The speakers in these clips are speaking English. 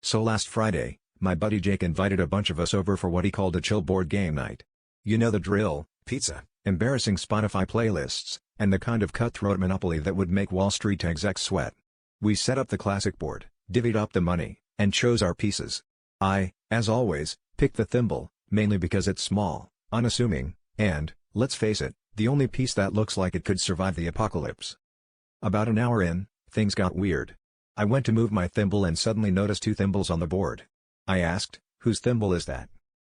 So last Friday, my buddy Jake invited a bunch of us over for what he called a chill board game night. You know the drill: pizza, embarrassing Spotify playlists, and the kind of cutthroat Monopoly that would make Wall Street execs sweat. We set up the classic board, divvied up the money, and chose our pieces. I, as always, picked the thimble, mainly because it's small, unassuming, and, let's face it, the only piece that looks like it could survive the apocalypse. About an hour in, things got weird. I went to move my thimble and suddenly noticed two thimbles on the board. I asked, "Whose thimble is that?"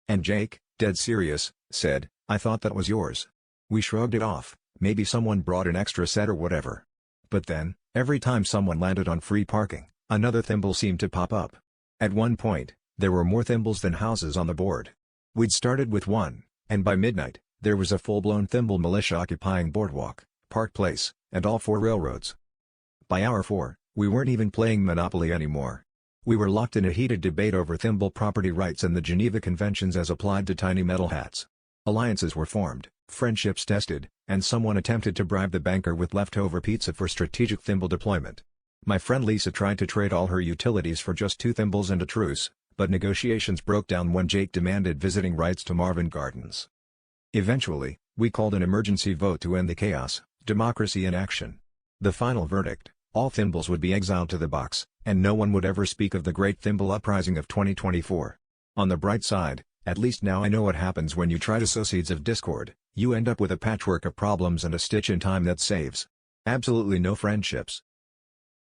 And Jake, dead serious, said, "I thought that was yours." We shrugged it off, maybe someone brought an extra set or whatever. But then, every time someone landed on free parking, another thimble seemed to pop up. At one point, there were more thimbles than houses on the board. We'd started with one, and by midnight, there was a full-blown thimble militia occupying Boardwalk, Park Place, and all four railroads. By hour 4, we weren't even playing Monopoly anymore. We were locked in a heated debate over thimble property rights and the Geneva Conventions as applied to tiny metal hats. Alliances were formed, friendships tested, and someone attempted to bribe the banker with leftover pizza for strategic thimble deployment. My friend Lisa tried to trade all her utilities for just two thimbles and a truce, but negotiations broke down when Jake demanded visiting rights to Marvin Gardens. Eventually, we called an emergency vote to end the chaos, democracy in action. The final verdict: all thimbles would be exiled to the box, and no one would ever speak of the Great Thimble Uprising of 2024. On the bright side, at least now I know what happens when you try to sow seeds of discord. You end up with a patchwork of problems and a stitch in time that saves absolutely no friendships.